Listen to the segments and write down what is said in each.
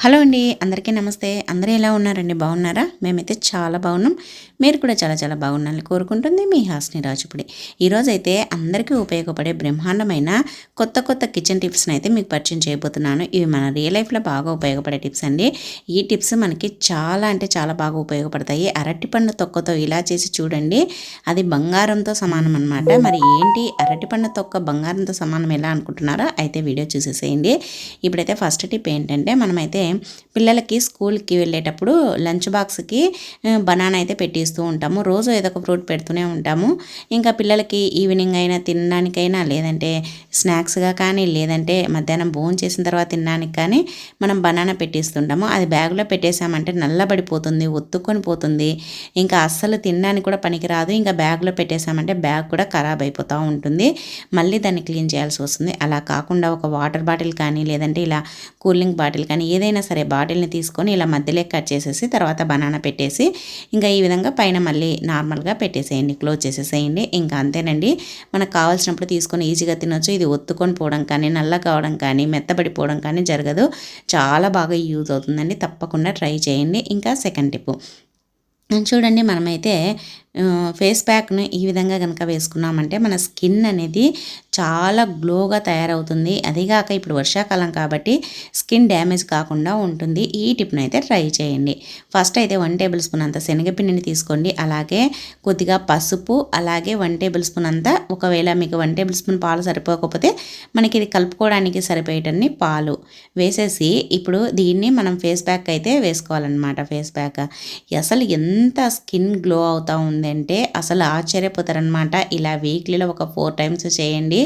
Hello అండి, అందరికీ నమస్తే. అందరూ ఎలా ఉన్నారండి? బాగున్నారా? మేమైతే చాలా బాగున్నాం. మీరు కూడా చాలా చాలా బాగున్నారని కోరుకుంటుంది మీ హాస్ని రాజుపుడి. ఈరోజైతే అందరికీ ఉపయోగపడే బ్రహ్మాండమైన కొత్త కొత్త కిచెన్ టిప్స్ని అయితే మీకు పరిచయం చేయబోతున్నాను. ఇవి మన రియల్ లైఫ్లో బాగా ఉపయోగపడే టిప్స్ అండి. ఈ టిప్స్ మనకి చాలా అంటే చాలా బాగా ఉపయోగపడతాయి. అరటిపండు తొక్కతో ఇలా చేసి చూడండి, అది బంగారంతో సమానం అనమాట. మరి ఏంటి అరటిపండు తొక్క బంగారంతో సమానం ఎలా అనుకుంటున్నారా? అయితే వీడియో చూసేసేయండి. ఇప్పుడైతే ఫస్ట్ టిప్ ఏంటంటే, మనమైతే పిల్లలకి స్కూల్కి వెళ్ళేటప్పుడు లంచ్ బాక్స్కి బనానా అయితే పెట్టిస్తూ ఉంటాము. రోజు ఏదో ఒక ఫ్రూట్ పెడుతూనే ఉంటాము. ఇంకా పిల్లలకి ఈవినింగ్ అయినా తినడానికైనా, లేదంటే స్నాక్స్గా కానీ, లేదంటే మధ్యాహ్నం భోజనం చేసిన తర్వాత తినడానికి కానీ మనం బనానా పెట్టిస్తుంటాము. అది బ్యాగ్లో పెట్టేసామంటే నల్లబడిపోతుంది, ఒత్తుకొని పోతుంది, ఇంకా అస్సలు తినడానికి కూడా పనికిరాదు. ఇంకా బ్యాగ్లో పెట్టేసామంటే బ్యాగ్ కూడా ఖరాబ్ అయిపోతూ ఉంటుంది. మళ్ళీ దాన్ని క్లీన్ చేయాల్సి వస్తుంది. అలా కాకుండా ఒక వాటర్ బాటిల్ కానీ, లేదంటే ఇలా కూలింగ్ బాటిల్ కానీ ఏదైనా సరే బాటిల్ని తీసుకొని ఇలా మధ్యలో కట్ చేసేసి తర్వాత బనానా పెట్టేసి ఇంకా ఈ విధంగా పైన మళ్ళీ నార్మల్గా పెట్టేసేయండి, క్లోజ్ చేసేసేయండి. ఇంకా అంతేనండి. మనకు కావాల్సినప్పుడు తీసుకొని ఈజీగా తినొచ్చు. ఇది ఒత్తుకొని పోవడం కానీ, నల్ల కావడం కానీ, మెత్తబడిపోవడం కానీ జరగదు. చాలా బాగా యూజ్ అవుతుందండి. తప్పకుండా ట్రై చేయండి. ఇంకా సెకండ్ టిప్ చూడండి, మనమైతే ఫేస్ ప్యాక్ను ఈ విధంగా కనుక వేసుకున్నామంటే మన స్కిన్ అనేది చాలా గ్లోగా తయారవుతుంది. అదిగాక ఇప్పుడు వర్షాకాలం కాబట్టి స్కిన్ డ్యామేజ్ కాకుండా ఉంటుంది. ఈ టిప్ను అయితే ట్రై చేయండి. ఫస్ట్ అయితే 1 టేబుల్ స్పూన్ అంత శనగపిండిని తీసుకోండి. అలాగే కొద్దిగా పసుపు, అలాగే 1 టేబుల్ స్పూన్ అంతా, ఒకవేళ మీకు 1 టేబుల్ స్పూన్ పాలు సరిపోకపోతే మనకి ఇది కలుపుకోవడానికి సరిపోయేటన్ని పాలు వేసేసి ఇప్పుడు దీన్ని మనం ఫేస్ ప్యాక్ అయితే వేసుకోవాలన్నమాట. ఫేస్ ప్యాక్ అసలు ఎంత స్కిన్ గ్లో అవుతూ ఉందంటే అసలు ఆశ్చర్యపోతారనమాట. ఇలా వీక్లీలో ఒక 4 టైమ్స్ చేయండి.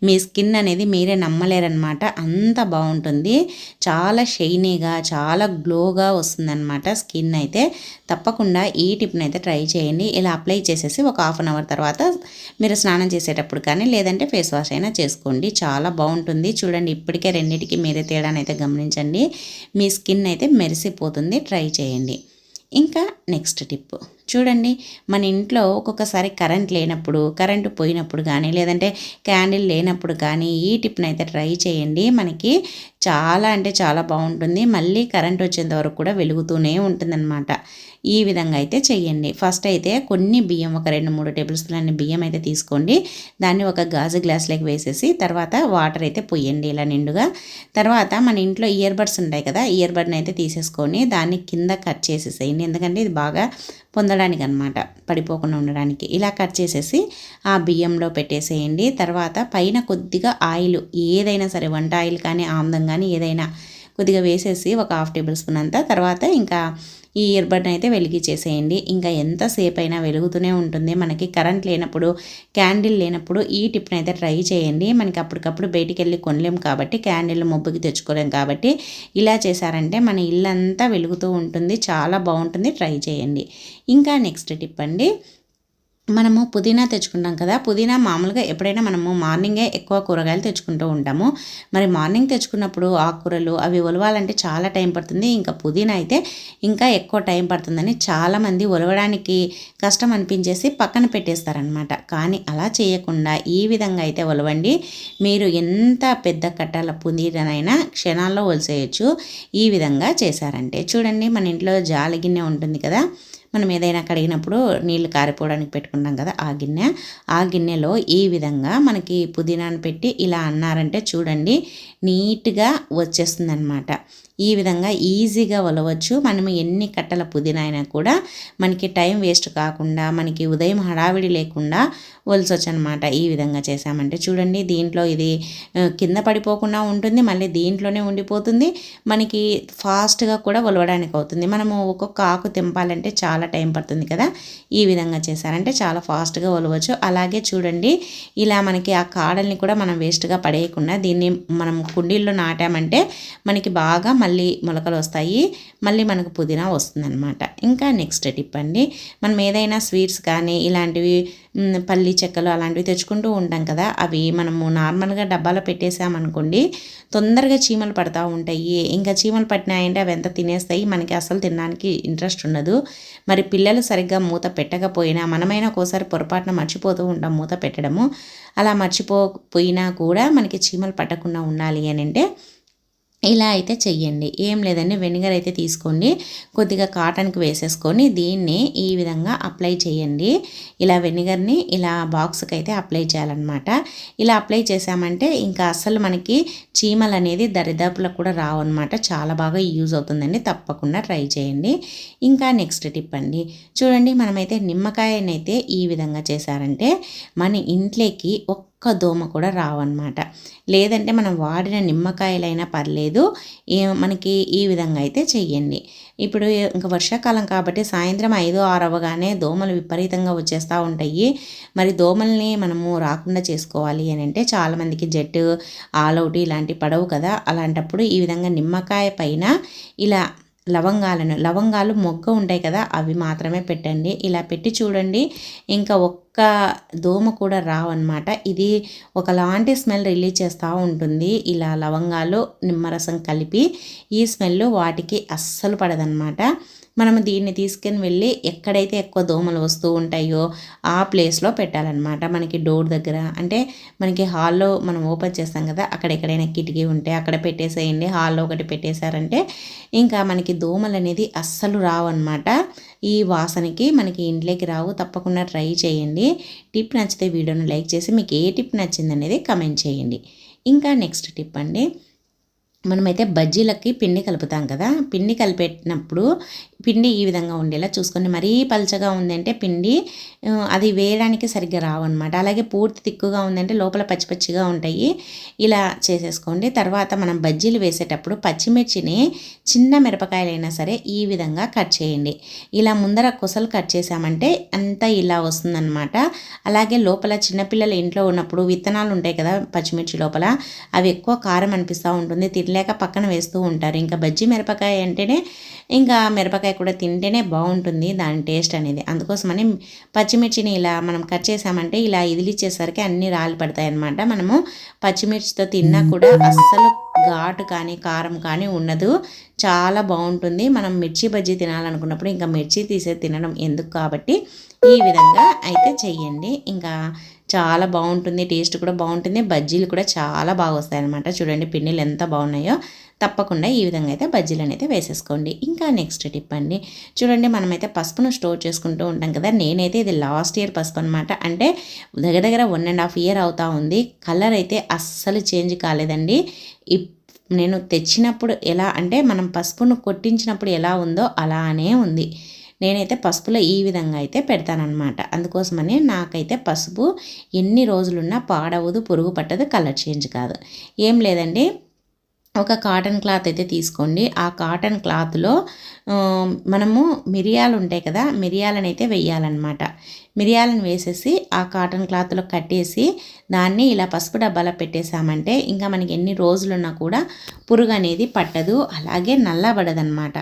మీ స్కిన్ అనేది మీరే నమ్మలేరనమాట. అంత బాగుంటుంది. చాలా షైనీగా, చాలా గ్లోగా వస్తుందన్నమాట స్కిన్ అయితే. తప్పకుండా ఈ టిప్ని అయితే ట్రై చేయండి. ఇలా అప్లై చేసేసి ఒక హాఫ్ అన్ అవర్ తర్వాత మీరు స్నానం చేసేటప్పుడు కానీ, లేదంటే ఫేస్ వాష్ అయినా చేసుకోండి. చాలా బాగుంటుంది. చూడండి, ఇప్పటికే రెండింటికి మీరే తేడానైతే అయితే గమనించండి. మీ స్కిన్ అయితే మెరిసిపోతుంది. ట్రై చేయండి. ఇంకా నెక్స్ట్ టిప్ చూడండి, మన ఇంట్లో ఒక్కొక్కసారి కరెంట్ లేనప్పుడు, కరెంటు పోయినప్పుడు కానీ, లేదంటే క్యాండిల్ లేనప్పుడు కానీ ఈ టిప్ని అయితే ట్రై చేయండి. మనకి చాలా అంటే చాలా బాగుంటుంది. మళ్ళీ కరెంట్ వచ్చేంత వరకు కూడా వెలుగుతూనే ఉంటుందన్నమాట. ఈ విధంగా అయితే చెయ్యండి. ఫస్ట్ అయితే కొన్ని బియ్యం, ఒక 2-3 టేబుల్ స్పూన్ల బియ్యం అయితే తీసుకోండి. దాన్ని ఒక గాజు గ్లాస్లోకి వేసేసి తర్వాత వాటర్ అయితే పొయ్యండి ఇలా నిండుగా. తర్వాత మన ఇంట్లో ఇయర్ బడ్స్ ఉంటాయి కదా, ఇయర్ బడ్ని అయితే తీసేసుకొని దాన్ని కింద కట్ చేసేసేయండి. ఎందుకంటే ఇది బాగా పొందడానికి అనమాట, పడిపోకుండా ఉండడానికి. ఇలా కట్ చేసేసి ఆ బియ్యంలో పెట్టేసేయండి. తర్వాత పైన కొద్దిగా ఆయిల్, ఏదైనా సరే వంట ఆయిల్ కానీ, ఆముదం కానీ ఏదైనా కొద్దిగా వేసేసి ఒక 1/2 టేబుల్ స్పూన్ అంతా, తర్వాత ఇంకా ఈ ఇయర్బడ్ని అయితే వెలిగించేసేయండి. ఇంకా ఎంతసేపు అయినా వెలుగుతూనే ఉంటుంది. మనకి కరెంట్ లేనప్పుడు, క్యాండిల్ లేనప్పుడు ఈ టిప్ని అయితే ట్రై చేయండి. మనకి అప్పటికప్పుడు బయటికి వెళ్ళి కొనలేం కాబట్టి, క్యాండిల్ మొబ్బుకి తెచ్చుకోలేం కాబట్టి ఇలా చేశారంటే మన ఇల్లంతా వెలుగుతూ ఉంటుంది. చాలా బాగుంటుంది. ట్రై చేయండి. ఇంకా నెక్స్ట్ టిప్ అండి, మనము పుదీనా తెచ్చుకుంటాం కదా, పుదీనా మామూలుగా ఎప్పుడైనా మనము మార్నింగే ఎక్కువ కూరగాయలు తెచ్చుకుంటూ ఉంటాము. మరి మార్నింగ్ తెచ్చుకున్నప్పుడు ఆకుకూరలు అవి ఒలవాలంటే చాలా టైం పడుతుంది. ఇంకా పుదీనా అయితే ఇంకా ఎక్కువ టైం పడుతుందని చాలామంది ఒలవడానికి కష్టం అనిపించేసి పక్కన పెట్టేస్తారనమాట. కానీ అలా చేయకుండా ఈ విధంగా అయితే ఒలవండి. మీరు ఎంత పెద్ద కట్టాల పుదీనానైనా క్షణాల్లో ఒలిసేయచ్చు ఈ విధంగా చేశారంటే. చూడండి, మన ఇంట్లో జాలి గిన్నె ఉంటుంది కదా, మనం ఏదైనా కడిగినప్పుడు నీళ్లు కారిపోవడానికి పెట్టుకుంటాం కదా, ఆ గిన్నెలో ఈ విధంగా మనకి పుదీనాను పెట్టి ఇలా అన్నారంటే చూడండి, నీట్గా వచ్చేస్తుంది అనమాట. ఈ విధంగా ఈజీగా ఒలవచ్చు. మనము ఎన్ని కట్టల పుదీనా అయినా కూడా మనకి టైం వేస్ట్ కాకుండా, మనకి ఉదయం హడావిడి లేకుండా ఒలసొచ్చు అనమాట. ఈ విధంగా చేసామంటే చూడండి, దీంట్లో ఇది కింద పడిపోకుండా ఉంటుంది, మళ్ళీ దీంట్లోనే ఉండిపోతుంది. మనకి ఫాస్ట్గా కూడా ఒలవడానికి అవుతుంది. మనము ఒక్కొక్క ఆకు తెంపాలంటే చాలా టైం పడుతుంది కదా, ఈ విధంగా చేశారంటే చాలా ఫాస్ట్గా ఒలవచ్చు. అలాగే చూడండి, ఇలా మనకి ఆ కాడల్ని కూడా మనం వేస్ట్గా పడేయకుండా దీన్ని మనం కుండీల్లో నాటామంటే మనకి బాగా మళ్ళీ మొలకలు వస్తాయి. మళ్ళీ మనకు పుదీనా వస్తుందన్నమాట. ఇంకా నెక్స్ట్ టిప్ అండి, మనం ఏదైనా స్వీట్స్ కానీ ఇలాంటివి పల్లి చెక్కలు అలాంటివి తెచ్చుకుంటూ ఉంటాం కదా, అవి మనము నార్మల్గా డబ్బాలో పెట్టేసామనుకోండి తొందరగా చీమలు పడతా ఉంటాయి. ఇంకా చీమలు పట్టినాయంటే అవి ఎంత తినేస్తాయి, మనకి అసలు తినడానికి ఇంట్రెస్ట్ ఉండదు. మరి పిల్లలు సరిగ్గా మూత పెట్టకపోయినా, మనమైనా ఒక్కోసారి పొరపాటున మర్చిపోతూ ఉంటాం మూత పెట్టడము. అలా మర్చిపోయినా కూడా మనకి చీమలు పట్టకుండా ఉండాలి అని అంటే ఇలా అయితే చెయ్యండి. ఏం లేదండి, వెనిగర్ అయితే తీసుకోండి, కొద్దిగా కాటన్కి వేసేసుకొని దీన్ని ఈ విధంగా అప్లై చేయండి. ఇలా వెనిగర్ని ఇలా బాక్స్కి అయితే అప్లై చేయాలన్నమాట. ఇలా అప్లై చేసామంటే ఇంకా అస్సలు మనకి చీమలు అనేది దరిదాపులకు కూడా రావన్నమాట. చాలా బాగా యూజ్ అవుతుందండి, తప్పకుండా ట్రై చేయండి. ఇంకా నెక్స్ట్ టిప్ అండి, చూడండి మనమైతే నిమ్మకాయనైతే ఈ విధంగా చేశారంటే మన ఇంట్లోకి ఒక్క దోమ కూడా రావన్నమాట. లేదంటే మనం వాడిన నిమ్మకాయలైనా పర్లేదు, మనకి ఈ విధంగా అయితే చెయ్యండి. ఇప్పుడు ఇంకా వర్షాకాలం కాబట్టి సాయంత్రం 5, 6 అవ్వగానే దోమలు విపరీతంగా వచ్చేస్తూ ఉంటాయి. మరి దోమల్ని మనము రాకుండా చేసుకోవాలి అని అంటే చాలామందికి జెట్, ఆల్ అవుట్ ఇలాంటివి పడవు కదా. అలాంటప్పుడు ఈ విధంగా నిమ్మకాయ పైన ఇలా లవంగాలు మొగ్గ ఉంటాయి కదా, అవి మాత్రమే పెట్టండి. ఇలా పెట్టి చూడండి, ఇంకా ఒక్క దోమ కూడా రావన్నమాట. ఇది ఒకలాంటి స్మెల్ రిలీజ్ చేస్తూ ఉంటుంది. ఇలా లవంగాలు నిమ్మరసం కలిపి ఈ స్మెల్ వాటికి అస్సలు పడదన్నమాట. మనము దీన్ని తీసుకుని వెళ్ళి ఎక్కడైతే ఎక్కువ దోమలు వస్తూ ఉంటాయో ఆ ప్లేస్లో పెట్టాలన్నమాట. మనకి డోర్ దగ్గర, అంటే మనకి హాల్లో మనం ఓపెన్ చేస్తాం కదా, అక్కడ ఎక్కడైనా కిటికీ ఉంటే అక్కడ పెట్టేసేయండి. హాల్లో ఒకటి పెట్టేశారంటే ఇంకా మనకి దోమలు అనేది అస్సలు రావన్నమాట. ఈ వాసనకి మనకి ఇంట్లోకి రావు. తప్పకుండా ట్రై చేయండి. టిప్ నచ్చితే వీడియోని లైక్ చేసి మీకు ఏ టిప్ నచ్చిందనేది కమెంట్ చేయండి. ఇంకా నెక్స్ట్ టిప్ అండి, మనమైతే బజ్జీలకి పిండి కలుపుతాం కదా, పిండి కలిపేటప్పుడు పిండి ఈ విధంగా ఉండేలా చూసుకొని, మరీ పలచగా ఉందంటే పిండి అది వేయడానికి సరిగ్గా రావన్నమాట. అలాగే పూర్తి తిక్కుగా ఉందంటే లోపల పచ్చి పచ్చిగా ఉంటాయి. ఇలా చేసేసుకోండి. తర్వాత మనం బజ్జీలు వేసేటప్పుడు పచ్చిమిర్చిని చిన్న మిరపకాయలైనా సరే ఈ విధంగా కట్ చేయండి. ఇలా ముందర కొసలు కట్ చేసామంటే అంతా ఇలా వస్తుందన్నమాట. అలాగే లోపల చిన్నపిల్లలు ఇంట్లో ఉన్నప్పుడు విత్తనాలు ఉంటాయి కదా పచ్చిమిర్చి లోపల, అవి ఎక్కువ కారం అనిపిస్తూ ఉంటుంది, తినలేక పక్కన వేస్తూ ఉంటారు. ఇంకా బజ్జీ మిరపకాయ అంటేనే ఇంకా మిరపకాయ కూడా తింటేనే బాగుంటుంది దాని టేస్ట్ అనేది. అందుకోసమని పచ్చిమిర్చిని ఇలా మనం కట్ చేసామంటే ఇలా ఇదిలిచ్చేసరికి అన్నీ రాలి పడతాయి అన్నమాట. మనము పచ్చిమిర్చితో తిన్నా కూడా అస్సలు ఘాటు కానీ కారం కానీ ఉండదు, చాలా బాగుంటుంది. మనం మిర్చి బజ్జీ తినాలనుకున్నప్పుడు ఇంకా మిర్చి తీసే తినడం ఎందుకు కాబట్టి ఈ విధంగా అయితే చెయ్యండి. ఇంకా చాలా బాగుంటుంది, టేస్ట్ కూడా బాగుంటుంది, బజ్జీలు కూడా చాలా బాగా వస్తాయి అన్నమాట. చూడండి పిండిలు ఎంత బాగున్నాయో. తప్పకుండా ఈ విధంగా అయితే బజ్జీలను అయితే వేసేసుకోండి. ఇంకా నెక్స్ట్ టిప్ అండి, చూడండి మనమైతే పసుపును స్టోర్ చేసుకుంటూ ఉంటాం కదా. నేనైతే ఇది లాస్ట్ ఇయర్ పసుపు అనమాట, అంటే దగ్గర 1.5 year అవుతా ఉంది. కలర్ అయితే అస్సలు చేంజ్ కాలేదండి. నేను తెచ్చినప్పుడు ఎలా అంటే మనం పసుపును కొట్టించినప్పుడు ఎలా ఉందో అలానే ఉంది. నేనైతే పసుపులో ఈ విధంగా అయితే పెడతానన్నమాట. అందుకోసమని నాకైతే పసుపు ఎన్ని రోజులున్నా పాడవదు, పురుగు పట్టదు, కలర్ చేంజ్ కాదు. ఏం లేదండి, ఒక కాటన్ క్లాత్ అయితే తీసుకోండి. ఆ కాటన్ క్లాత్లో మనము మిరియాలు ఉంటాయి కదా, మిరియాలను అయితే వేయాలన్నమాట. మిరియాలను వేసేసి ఆ కాటన్ క్లాత్లో కట్టేసి దాన్ని ఇలా పసుపు డబ్బాలో పెట్టేసామంటే ఇంకా మనకి ఎన్ని రోజులున్నా కూడా పురుగు అనేది పట్టదు, అలాగే నల్లబడదన్నమాట.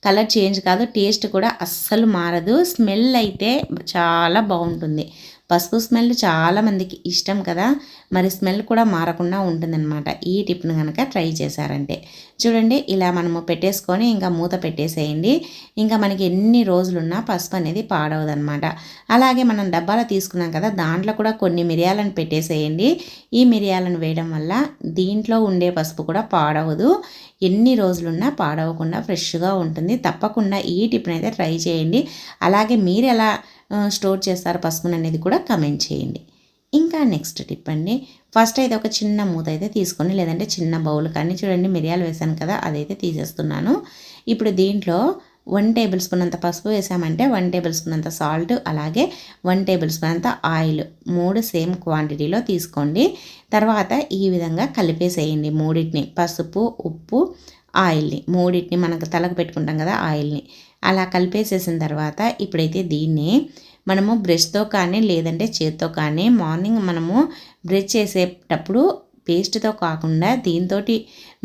కలర్ చేంజ్ కాదు, టేస్ట్ కూడా అస్సలు మారదు, స్మెల్ అయితే చాలా బాగుంటుంది. పసుపు స్మెల్ చాలామందికి ఇష్టం కదా, మరి స్మెల్ కూడా మారకుండా ఉంటుందన్నమాట ఈ టిప్ను కనుక ట్రై చేశారంటే. చూడండి ఇలా మనము పెట్టేసుకొని ఇంకా మూత పెట్టేసేయండి. ఇంకా మనకి ఎన్ని రోజులున్నా పసుపు అనేది పాడవదన్నమాట. అలాగే మనం డబ్బాలో తీసుకున్నాం కదా, దాంట్లో కూడా కొన్ని మిరియాలను పెట్టేసేయండి. ఈ మిరియాలను వేయడం వల్ల దీంట్లో ఉండే పసుపు కూడా పాడవదు, ఎన్ని రోజులున్నా పాడవకుండా ఫ్రెష్గా ఉంటుంది. తప్పకుండా ఈ టిప్ని అయితే ట్రై చేయండి. అలాగే మీరు ఎలా స్టోర్ చేస్తారు పసుపుని అనేది కూడా కమెంట్ చేయండి. ఇంకా నెక్స్ట్ టిప్ అండి, ఫస్ట్ అయితే ఒక చిన్న మూత అయితే తీసుకొని, లేదంటే చిన్న బౌల్ కానీ, చూడండి మిరియాలు వేసాను కదా అదైతే తీసేస్తున్నాను. ఇప్పుడు దీంట్లో 1 tablespoon అంత పసుపు వేసామంటే 1 tablespoon అంత సాల్ట్, అలాగే 1 tablespoon అంత ఆయిల్, 3 సేమ్ క్వాంటిటీలో తీసుకోండి. తర్వాత ఈ విధంగా కలిపేసేయండి మూడింటిని, పసుపు, ఉప్పు, ఆయిల్ని, మూడింటిని మనకు తలకు పెట్టుకుంటాం కదా ఆయిల్ని, అలా కలిపేసేసిన తర్వాత ఇప్పుడైతే దీన్ని మనము బ్రష్తో కానీ లేదంటే చేత్తో కానీ మార్నింగ్ మనము బ్రష్ చేసేటప్పుడు పేస్ట్తో కాకుండా దీంతో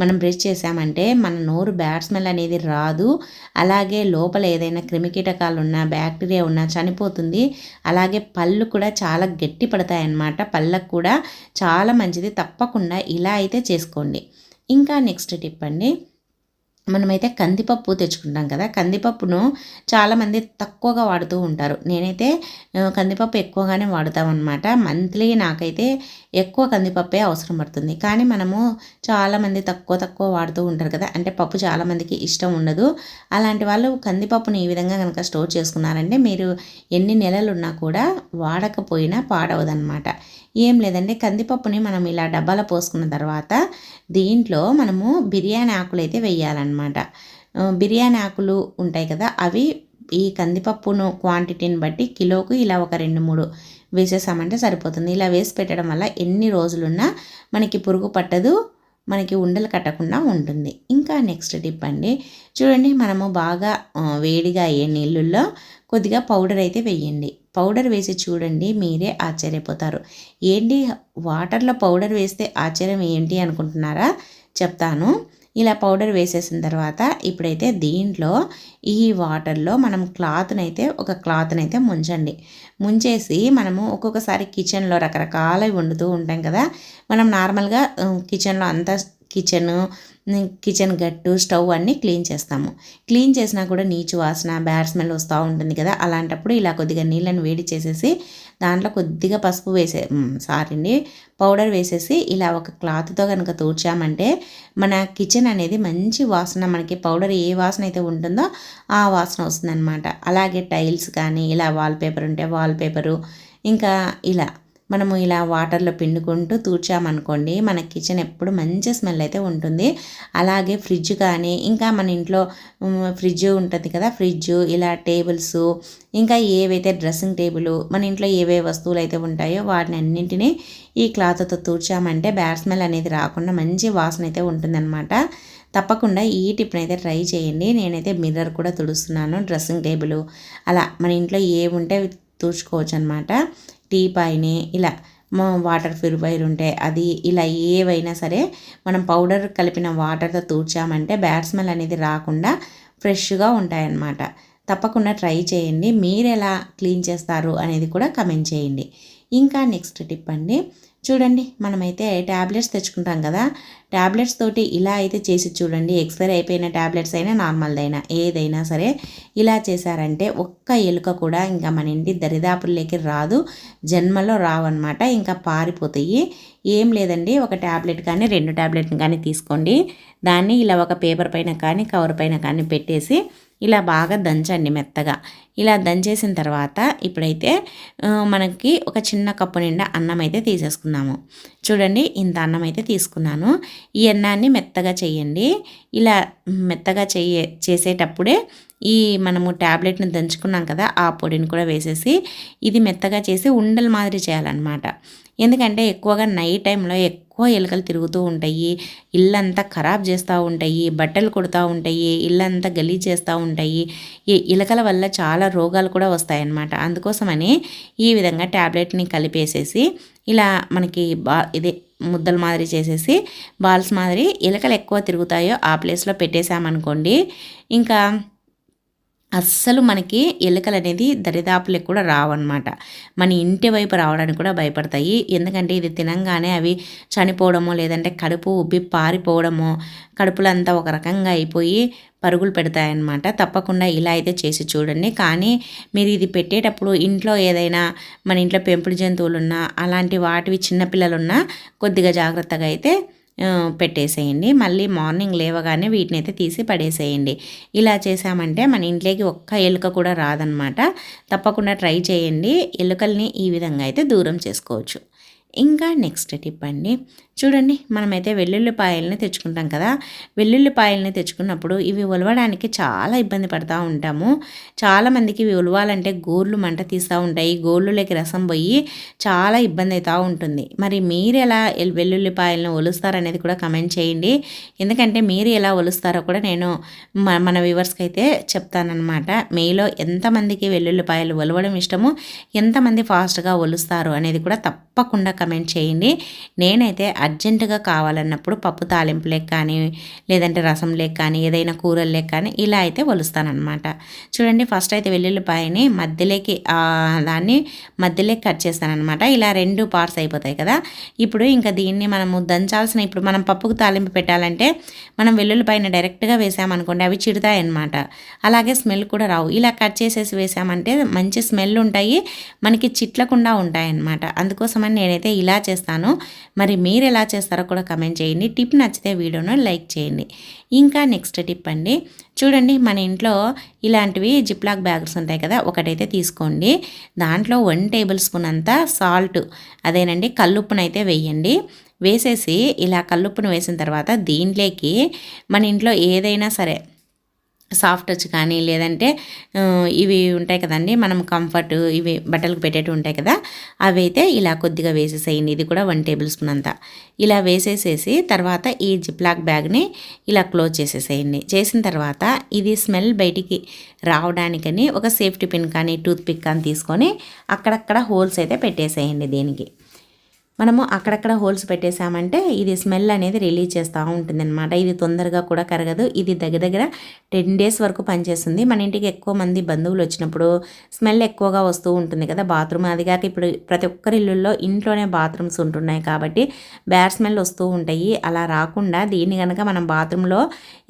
మనం బ్రష్ చేసామంటే మన నోరు బ్యాడ్ స్మెల్ అనేది రాదు, అలాగే లోపల ఏదైనా క్రిమికీటకాలు ఉన్నా బ్యాక్టీరియా ఉన్నా చనిపోతుంది, అలాగే పళ్ళు కూడా చాలా గట్టి పడతాయి అన్నమాట. పళ్ళకు కూడా చాలా మంచిది. తప్పకుండా ఇలా అయితే చేసుకోండి. ఇంకా నెక్స్ట్ టిప్ అండి, మనమైతే కందిపప్పు తెచ్చుకుంటాం కదా, కందిపప్పును చాలామంది తక్కువగా వాడుతూ ఉంటారు. నేనైతే కందిపప్పు ఎక్కువగానే వాడుతామన్నమాట. మంత్లీ నాకైతే ఎక్కువ కందిపప్పే అవసరం పడుతుంది. కానీ మనము చాలామంది తక్కువ వాడుతూ ఉంటారు కదా, అంటే పప్పు చాలామందికి ఇష్టం ఉండదు. అలాంటి వాళ్ళు కందిపప్పుని ఈ విధంగా కనుక స్టోర్ చేసుకున్నారంటే మీరు ఎన్ని నెలలున్నా కూడా వాడకపోయినా పాడవదనమాట. ఏం లేదండి, కందిపప్పుని మనం ఇలా డబ్బాలో పోసుకున్న తర్వాత దీంట్లో మనము బిర్యానీ ఆకులు అయితే వేయాలన్నమాట. బిర్యానీ ఆకులు ఉంటాయి కదా, అవి ఈ కందిపప్పును క్వాంటిటీని బట్టి కిలోకు ఇలా ఒక 2-3 వేసేసామంటే సరిపోతుంది. ఇలా వేసి పెట్టడం వల్ల ఎన్ని రోజులున్నా మనకి పురుగు పట్టదు, మనకి ఉండలు కట్టకుండా ఉంటుంది. ఇంకా నెక్స్ట్ టిప్ అండి, చూడండి మనము బాగా వేడిగా అయ్యే నీళ్ళల్లో కొద్దిగా పౌడర్ అయితే వేయండి. పౌడర్ వేసి చూడండి, మీరే ఆశ్చర్యపోతారు. ఏంటి వాటర్లో పౌడర్ వేస్తే ఆశ్చర్యం ఏంటి అనుకుంటున్నారా? చెప్తాను. ఇలా పౌడర్ వేసేసిన తర్వాత ఇప్పుడైతే దీంట్లో ఈ వాటర్లో మనం ఒక క్లాత్నైతే ముంచండి. ముంచేసి మనము ఒక్కొక్కసారి కిచెన్లో రకరకాలవి వండుతూ ఉంటాం కదా, మనం నార్మల్గా కిచెన్లో అంతా కిచెన్ గట్టు స్టవ్ అన్నీ క్లీన్ చేస్తాము. క్లీన్ చేసినా కూడా నీచు వాసన బ్యాడ్ స్మెల్ వస్తూ ఉంటుంది కదా, అలాంటప్పుడు ఇలా కొద్దిగా నీళ్ళని వేడి చేసేసి దాంట్లో కొద్దిగా పసుపు పౌడర్ వేసేసి ఇలా ఒక క్లాత్తో కనుక తూడ్చామంటే మన కిచెన్ అనేది మంచి వాసన, మనకి పౌడర్ ఏ వాసన అయితే ఉంటుందో ఆ వాసన వస్తుందన్నమాట. అలాగే టైల్స్ కానీ ఇలా వాల్పేపర్ ఉంటే వాల్పేపరు, ఇంకా ఇలా మనము ఇలా వాటర్లో పిండుకుంటూ తూడ్చామనుకోండి మన కిచెన్ ఎప్పుడు మంచి స్మెల్ అయితే ఉంటుంది. అలాగే ఫ్రిడ్జ్ కానీ, ఇంకా మన ఇంట్లో ఫ్రిడ్జ్ ఉంటుంది కదా, ఫ్రిడ్జ్ ఇలా టేబుల్స్, ఇంకా ఏవైతే డ్రెస్సింగ్ టేబుల్, మన ఇంట్లో ఏవే వస్తువులు అయితే ఉంటాయో వాటిని అన్నింటినీ ఈ క్లాత్తో తూడ్చామంటే బ్యాడ్ స్మెల్ అనేది రాకుండా మంచి వాసన అయితే ఉంటుందన్నమాట. తప్పకుండా ఈ టిప్ని అయితే ట్రై చేయండి. నేనైతే మిర్రర్ కూడా తుడుస్తున్నాను, డ్రెస్సింగ్ టేబుల్, అలా మన ఇంట్లో ఏవి ఉంటే తుడుచుకోవచ్చు అనమాట. టీపాయిని ఇలా వాటర్ ప్యూరిఫైర్ ఉంటే అది, ఇలా ఏవైనా సరే మనం పౌడర్ కలిపిన వాటర్తో తూడ్చామంటే బ్యాడ్ స్మెల్ అనేది రాకుండా ఫ్రెష్గా ఉంటాయన్నమాట. తప్పకుండా ట్రై చేయండి. మీరు ఎలా క్లీన్ చేస్తారు అనేది కూడా కమెంట్ చేయండి. ఇంకా నెక్స్ట్ టిప్ అండి, చూడండి మనమైతే ట్యాబ్లెట్స్ తెచ్చుకుంటాం కదా, ట్యాబ్లెట్స్ తోటి ఇలా అయితే చేసి చూడండి. ఎక్స్పైర్ అయిపోయిన ట్యాబ్లెట్స్ అయినా నార్మల్దైనా ఏదైనా సరే ఇలా చేశారంటే ఒక్క ఎలుక కూడా ఇంకా మన ఇంటి దరిదాపుల్లోకి రాదు, జన్మలో రావన్నమాట, ఇంకా పారిపోతాయి. ఏం లేదండి, ఒక ట్యాబ్లెట్ కానీ 2 ట్యాబ్లెట్ని కానీ తీసుకోండి. దాన్ని ఇలా ఒక పేపర్ పైన కానీ కవర్ పైన కానీ పెట్టేసి ఇలా బాగా దంచండి మెత్తగా. ఇలా దంచేసిన తర్వాత ఇప్పుడైతే మనకి ఒక చిన్న కప్పు నిండా అన్నం అయితే తీసేసుకుందాము. చూడండి ఇంత అన్నం అయితే తీసుకున్నాను. ఈ అన్నాన్ని మెత్తగా చేయండి. ఇలా మెత్తగా చేసేటప్పుడే ఈ మనము ట్యాబ్లెట్ని దంచుకున్నాం కదా, ఆ పొడిని కూడా వేసేసి ఇది మెత్తగా చేసి ఉండల మాదిరి చేయాలన్నమాట. ఎందుకంటే ఎక్కువగా నైట్ టైంలో ఎక్కువ ఎలుకలు తిరుగుతూ ఉంటాయి, ఇల్లంతా ఖరాబ్ చేస్తూ ఉంటాయి, బట్టలు కొడుతూ ఉంటాయి, ఇల్లంతా గలీజ్ చేస్తూ ఉంటాయి. ఈ ఎలుకల వల్ల చాలా రోగాలు కూడా వస్తాయన్నమాట. అందుకోసమని ఈ విధంగా ట్యాబ్లెట్ని కలిపేసేసి ఇలా మనకి ఇదే ముద్దల మాదిరి చేసేసి బాల్స్ మాదిరి ఎలుకలు ఎక్కువ తిరుగుతాయో ఆ ప్లేస్లో పెట్టేశామనుకోండి, ఇంకా అస్సలు మనకి ఎలుకలు అనేది దరిదాపులకు కూడా రావన్నమాట. మన ఇంటి వైపు రావడానికి కూడా భయపడతాయి. ఎందుకంటే ఇది తినంగానే అవి చనిపోవడమో లేదంటే కడుపు ఉబ్బి పారిపోవడమో, కడుపులంతా ఒక రకంగా అయిపోయి పరుగులు పెడతాయన్నమాట. తప్పకుండా ఇలా అయితే చేసి చూడండి. కానీ మీరు ఇది పెట్టేటప్పుడు ఇంట్లో ఏదైనా మన ఇంట్లో పెంపుడు జంతువులున్నా అలాంటి వాటివి చిన్నపిల్లలున్నా కొద్దిగా జాగ్రత్తగా అయితే పెట్టేసేయండి. మళ్ళీ మార్నింగ్ లేవగానే వీటిని అయితే తీసి పడేసేయండి. ఇలా చేసామంటే మన ఇంట్లోకి ఒక్క ఎలుక కూడా రాదనమాట. తప్పకుండా ట్రై చేయండి. ఎలుకల్ని ఈ విధంగా అయితే దూరం చేసుకోవచ్చు. ఇంకా నెక్స్ట్ టిప్ అండి, చూడండి మనమైతే వెల్లుల్లిపాయలని తెచ్చుకుంటాం కదా, వెల్లుల్లిపాయలని తెచ్చుకున్నప్పుడు ఇవి ఒలవడానికి చాలా ఇబ్బంది పడుతూ ఉంటాము. చాలామందికి ఇవి ఒలవాలంటే గోర్లు మంట తీస్తూ ఉంటాయి, గోర్లులోకి రసం పోయి చాలా ఇబ్బంది అవుతూ ఉంటుంది. మరి మీరు ఎలా వెల్లుల్లిపాయలను ఒలుస్తారనేది కూడా కమెంట్ చేయండి. ఎందుకంటే మీరు ఎలా ఒలుస్తారో కూడా నేను మన వ్యూవర్స్కి అయితే చెప్తానన్నమాట. మీలో ఎంతమందికి వెల్లుల్లిపాయలు ఒలవడం ఇష్టమో, ఎంతమంది ఫాస్ట్గా ఒలుస్తారు అనేది కూడా తప్పకుండా కమెంట్ చేయండి. నేనైతే అర్జెంటుగా కావాలన్నప్పుడు పప్పు తాలింపులేకి కానీ లేదంటే రసంలేకి కానీ ఏదైనా కూరల్లేకి కానీ ఇలా అయితే ఒలుస్తానమాట. చూడండి ఫస్ట్ అయితే వెల్లుల్లిపాయని మధ్యలోకి దాన్ని మధ్యలోకి కట్ చేస్తానమాట. ఇలా 2 పార్ట్స్ అయిపోతాయి కదా. ఇప్పుడు ఇంకా దీన్ని మనము దంచాల్సిన ఇప్పుడు మనం పప్పుకు తాలింపు పెట్టాలంటే మనం వెల్లుల్లిపాయని డైరెక్ట్గా వేసామనుకోండి అవి చిడుతాయి అన్నమాట. అలాగే స్మెల్ కూడా రావు. ఇలా కట్ చేసేసి వేసామంటే మంచి స్మెల్ ఉంటాయి, మనకి చిట్లకుండా ఉంటాయన్నమాట. అందుకోసమని నేనైతే ఇలా చేస్తాను. మరి మీరు ఎలా చేస్తారో కూడా కమెంట్ చేయండి. టిప్ నచ్చితే వీడియోను లైక్ చేయండి. ఇంకా నెక్స్ట్ టిప్ అండి, చూడండి మన ఇంట్లో ఇలాంటివి జిప్లాక్ బ్యాగ్స్ ఉంటాయి కదా, ఒకటైతే తీసుకోండి. దాంట్లో 1 టేబుల్ స్పూన్ అంతా సాల్ట్ అదేనండి కల్లుప్పునైతే వేయండి. వేసేసి ఇలా కల్లుప్పును వేసిన తర్వాత దీంట్లోకి మన ఇంట్లో ఏదైనా సరే సాఫ్ట్ టచ్ కానీ లేదంటే ఇవి ఉంటాయి కదండి మనం కంఫర్ట్ ఇవి బట్టలకు పెట్టేవి ఉంటాయి కదా, అవి అయితే ఇలా కొద్దిగా వేసేసేయండి. ఇది కూడా 1 టేబుల్ స్పూన్ అంతా ఇలా వేసేసేసి తర్వాత ఈ జిప్లాక్ బ్యాగ్ని ఇలా క్లోజ్ చేసేసేయండి. చేసిన తర్వాత ఇది స్మెల్ బయటికి రావడానికని ఒక సేఫ్టీ పిన్ కానీ టూత్ పిక్ కానీ తీసుకొని అక్కడక్కడ హోల్స్ అయితే పెట్టేసేయండి. దీనికి మనము అక్కడక్కడ హోల్స్ పెట్టేసామంటే ఇది స్మెల్ అనేది రిలీజ్ చేస్తూ ఉంటుంది అనమాట. ఇది తొందరగా కూడా కరగదు. ఇది దగ్గర 10 డేస్ వరకు పనిచేస్తుంది. మన ఇంటికి ఎక్కువ మంది బంధువులు వచ్చినప్పుడు స్మెల్ ఎక్కువగా వస్తూ ఉంటుంది కదా బాత్రూమ్. అది కాక ఇప్పుడు ప్రతి ఒక్కరి ఇళ్ళల్లో ఇంట్లోనే బాత్రూమ్స్ ఉంటున్నాయి కాబట్టి బ్యాడ్ స్మెల్ వస్తూ ఉంటాయి. అలా రాకుండా దీన్ని కనుక మనం బాత్రూంలో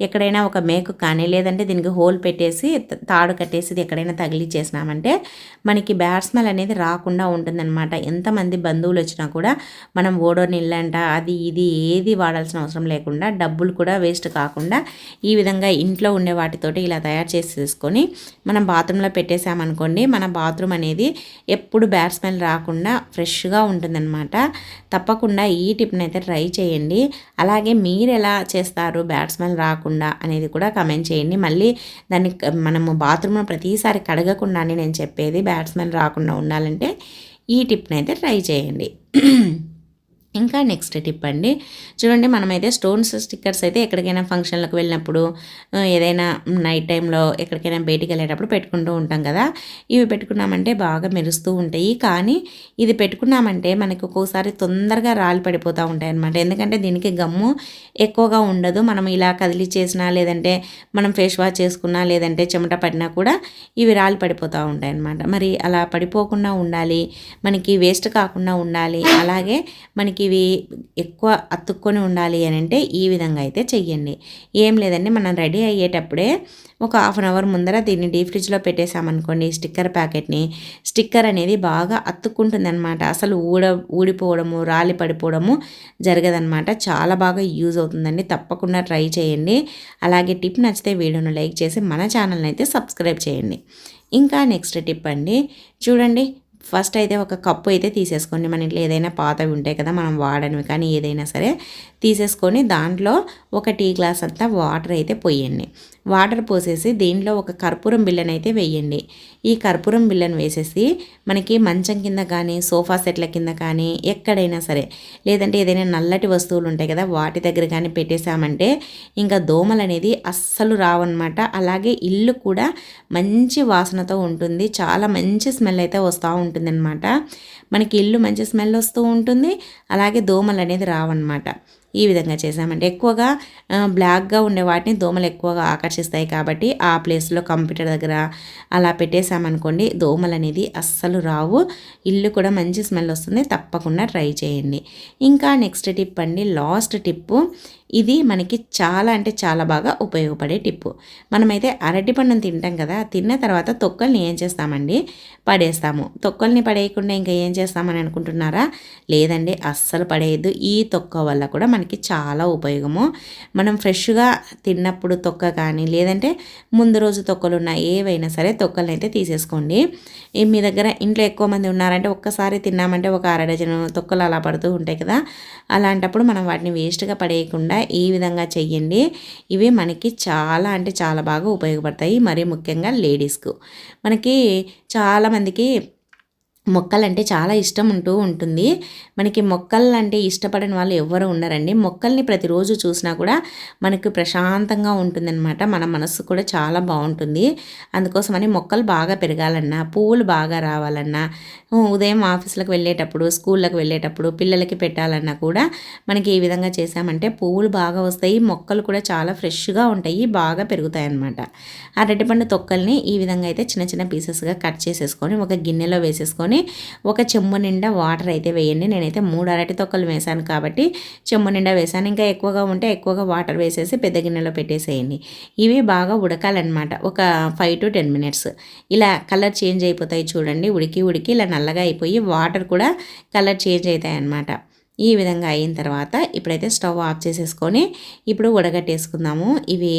ఎక్కడైనా ఒక మేకు కానీ లేదంటే దీనికి హోల్ పెట్టేసి తాడు కట్టేసి ఎక్కడైనా తగిలిచ్చేసినామంటే మనకి బ్యాడ్ స్మెల్ అనేది రాకుండా ఉంటుందన్నమాట. ఎంతమంది బంధువులు వచ్చినా కూడా మనం ఓడో నీళ్ళంట అది ఇది ఏది వాడాల్సిన అవసరం లేకుండా డబ్బులు కూడా వేస్ట్ కాకుండా ఈ విధంగా ఇంట్లో ఉండే వాటితోటి ఇలా తయారు చేసేసుకొని మనం బాత్రూంలో పెట్టేసామనుకోండి, మన బాత్రూమ్ అనేది ఎప్పుడు బ్యాడ్ స్మెల్ రాకుండా ఫ్రెష్గా ఉంటుందన్నమాట. తప్పకుండా ఈ టిప్ని అయితే ట్రై చేయండి. అలాగే మీరు ఎలా చేస్తారు బ్యాడ్ స్మెల్ రాకుండా అనేది కూడా కమెంట్ చేయండి. మళ్ళీ దాన్ని మనము బాత్రూంలో ప్రతిసారి కడగకుండానే నేను చెప్పేది బ్యాడ్ స్మెల్ రాకుండా ఉండాలంటే ఈ టిప్ని అయితే ట్రై చేయండి. ఇంకా నెక్స్ట్ టిప్ అండి, చూడండి మనమైతే స్టోన్స్ స్టిక్కర్స్ అయితే ఎక్కడికైనా ఫంక్షన్లకు వెళ్ళినప్పుడు ఏదైనా నైట్ టైంలో ఎక్కడికైనా బయటికి వెళ్ళేటప్పుడు పెట్టుకుంటూ ఉంటాం కదా. ఇవి పెట్టుకున్నామంటే బాగా మెరుస్తూ ఉంటాయి. కానీ ఇది పెట్టుకున్నామంటే మనకి ఒక్కోసారి తొందరగా రాలి పడిపోతూ ఉంటాయి అన్నమాట. ఎందుకంటే దీనికి గమ్ము ఎక్కువగా ఉండదు. మనం ఇలా కదిలి చేసినా లేదంటే మనం ఫేస్ వాష్ చేసుకున్నా లేదంటే చెమట పడినా కూడా ఇవి రాలి పడిపోతూ ఉంటాయి అన్నమాట. మరి అలా పడిపోకుండా ఉండాలి, మనకి వేస్ట్ కాకుండా ఉండాలి, అలాగే మనకి ఇవి ఎక్కువ అతుక్కొని ఉండాలి అని అంటే ఈ విధంగా అయితే చెయ్యండి. ఏం లేదండి, మనం రెడీ అయ్యేటప్పుడే ఒక 1/2 అవర్ ముందర దీన్ని డీప్ ఫ్రిడ్జ్లో పెట్టేసామనుకోండి స్టిక్కర్ ప్యాకెట్ని, స్టిక్కర్ అనేది బాగా అతుక్కుంటుంది అనమాట. అసలు ఊడిపోవడము రాలి పడిపోవడము జరగదనమాట. చాలా బాగా యూజ్ అవుతుందండి. తప్పకుండా ట్రై చేయండి. అలాగే టిప్ నచ్చితే వీడియోను లైక్ చేసి మన ఛానల్ని అయితే సబ్స్క్రైబ్ చేయండి. ఇంకా నెక్స్ట్ టిప్ అండి, చూడండి ఫస్ట్ అయితే ఒక కప్పు అయితే తీసేసుకోండి. మన ఇంట్లో ఏదైనా పాతవి ఉంటాయి కదా మనం వాడనివి కానీ ఏదైనా సరే తీసేసుకొని దాంట్లో ఒక టీ గ్లాస్ అంతా వాటర్ అయితే పోయండి. వాటర్ పోసేసి దీంట్లో ఒక కర్పూరం బిళ్ళను అయితే వేయండి. ఈ కర్పూరం బిళ్ళను వేసేసి మనకి మంచం కింద కానీ సోఫా సెట్ల కింద కానీ ఎక్కడైనా సరే లేదంటే ఏదైనా నల్లటి వస్తువులు ఉంటాయి కదా వాటి దగ్గర కానీ పెట్టేసామంటే ఇంకా దోమలు అనేది అస్సలు రావన్నమాట. అలాగే ఇల్లు కూడా మంచి వాసనతో ఉంటుంది. చాలా మంచి స్మెల్ అయితే వస్తూ ఉంటుందన్నమాట. మనకి ఇల్లు మంచి స్మెల్ వస్తూ ఉంటుంది, అలాగే దోమలు అనేది రావన్నమాట. ఈ విధంగా చేసామంటే ఎక్కువగా బ్లాక్గా ఉండే వాటిని దోమలు ఎక్కువగా ఆకర్షిస్తాయి కాబట్టి ఆ ప్లేస్లో కంప్యూటర్ దగ్గర అలా పెట్టేసామనుకోండి దోమలు అనేది అస్సలు రావు, ఇల్లు కూడా మంచి స్మెల్ వస్తుంది. తప్పకుండా ట్రై చేయండి. ఇంకా నెక్స్ట్ టిప్ అండి, లాస్ట్ టిప్పు. ఇది మనకి చాలా అంటే చాలా బాగా ఉపయోగపడే టిప్పు. మనమైతే అరటి పండును తింటాం కదా, తిన్న తర్వాత తొక్కల్ని ఏం చేస్తామండి, పడేస్తాము. తొక్కల్ని పడేయకుండా ఇంకా ఏం చేస్తామని అనుకుంటున్నారా? లేదండి, అస్సలు పడేయద్దు. ఈ తొక్క వల్ల కూడా మనకి చాలా ఉపయోగము. మనం ఫ్రెష్గా తిన్నప్పుడు తొక్క కానీ లేదంటే ముందు రోజు తొక్కలు ఉన్న ఏవైనా సరే తొక్కల్ని అయితే తీసేసుకోండి. మీ దగ్గర ఇంట్లో ఎక్కువ మంది ఉన్నారంటే ఒక్కసారి తిన్నామంటే ఒక 1/2 డజను తొక్కలు అలా పడుతూ ఉంటాయి కదా, అలాంటప్పుడు మనం వాటిని వేస్ట్గా పడేయకుండా ఈ విధంగా చెయ్యండి. ఇవి మనకి చాలా అంటే చాలా బాగా ఉపయోగపడతాయి. మరీ ముఖ్యంగా లేడీస్కు. మనకి చాలామందికి మొక్కలంటే చాలా ఇష్టం ఉంటుంది. మనకి మొక్కలంటే ఇష్టపడని వాళ్ళు ఎవ్వరు ఉండరండి. మొక్కల్ని ప్రతిరోజు చూసినా కూడా మనకు ప్రశాంతంగా ఉంటుందన్నమాట. మన మనస్సు కూడా చాలా బాగుంటుంది. అందుకోసమని మొక్కలు బాగా పెరగాలన్నా, పువ్వులు బాగా రావాలన్నా, ఉదయం ఆఫీసులకు వెళ్ళేటప్పుడు, స్కూళ్ళకి వెళ్ళేటప్పుడు పిల్లలకి పెట్టాలన్నా కూడా మనకి ఈ విధంగా చేసామంటే పువ్వులు బాగా వస్తాయి. మొక్కలు కూడా చాలా ఫ్రెష్గా ఉంటాయి, బాగా పెరుగుతాయి అన్నమాట. అరటిపండు తొక్కల్ని ఈ విధంగా అయితే చిన్న చిన్న పీసెస్గా కట్ చేసేసుకొని ఒక గిన్నెలో వేసేసుకొని ఒక చెంబు నిండా వాటర్ అయితే వేయండి. నేనైతే 3 అరటి తొక్కలు వేసాను కాబట్టి చెంబు నిండా వేసాను. ఇంకా ఎక్కువగా ఉంటే ఎక్కువగా వాటర్ వేసేసి పెద్ద గిన్నెలో పెట్టేసేయండి. ఇవి బాగా ఉడకాలన్నమాట. ఒక 5 to 10 minutes. ఇలా కలర్ చేంజ్ అయిపోతాయి చూడండి. ఉడికి ఇలా నల్లగా అయిపోయి వాటర్ కూడా కలర్ చేంజ్ అవుతాయి అన్నమాట. ఈ విధంగా అయిన తర్వాత ఇప్పుడైతే స్టవ్ ఆఫ్ చేసేసుకొని ఇప్పుడు వడగట్టేసుకుందాము. ఇవి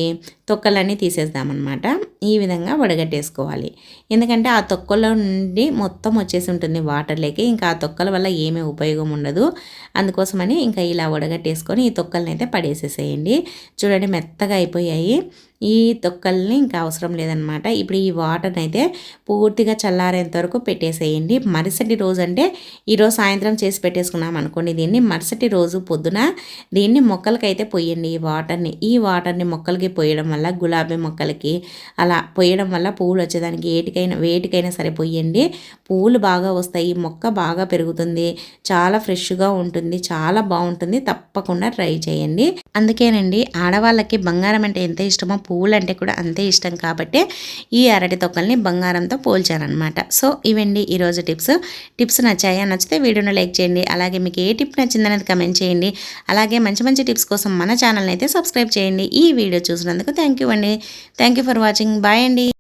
తొక్కలన్నీ తీసేద్దామన్నమాట. ఈ విధంగా వడగట్టేసుకోవాలి. ఎందుకంటే ఆ తొక్కలో నుండి మొత్తం వచ్చేసి ఉంటుంది వాటర్లోకి. ఇంకా ఆ తొక్కల వల్ల ఏమీ ఉపయోగం ఉండదు. అందుకోసమని ఇంకా ఇలా వడగట్టేసుకొని ఈ తొక్కల్ని అయితే పడేసేసేయండి. చూడండి మెత్తగా అయిపోయాయి. ఈ తొక్కల్ని ఇంకా అవసరం లేదనమాట. ఇప్పుడు ఈ వాటర్ని అయితే పూర్తిగా చల్లారేంత వరకు పెట్టేసేయండి. మరుసటి రోజు అంటే ఈరోజు సాయంత్రం చేసి పెట్టేసుకున్నాం అనుకోండి, దీన్ని మరుసటి రోజు పొద్దున దీన్ని మొక్కలకైతే పోయండి. ఈ వాటర్ని మొక్కలకి పోయడం వల్ల, గులాబీ మొక్కలకి అలా పోయడం వల్ల పువ్వులు వచ్చేదానికి వేటికైనా సరే పోయండి. పువ్వులు బాగా వస్తాయి, మొక్క బాగా పెరుగుతుంది, చాలా ఫ్రెష్గా ఉంటుంది, చాలా బాగుంటుంది. తప్పకుండా ట్రై చేయండి. అందుకేనండి ఆడవాళ్ళకి బంగారం అంటే ఎంత ఇష్టమో పువ్వులు అంటే కూడా అంతే ఇష్టం కాబట్టి ఈ అరటి తొక్కల్ని బంగారంతో పోల్చారనమాట. సో ఇవండి ఈరోజు టిప్స్ నచ్చాయా? నచ్చితే వీడియోని లైక్ చేయండి. అలాగే మీకు ఏ టిప్ నచ్చిందనేది కమెంట్ చేయండి. అలాగే మంచి టిప్స్ కోసం మన ఛానల్ని అయితే సబ్స్క్రైబ్ చేయండి. ఈ వీడియో చూసినందుకు థ్యాంక్ యూ అండి. Thank you for watching. Bye అండి.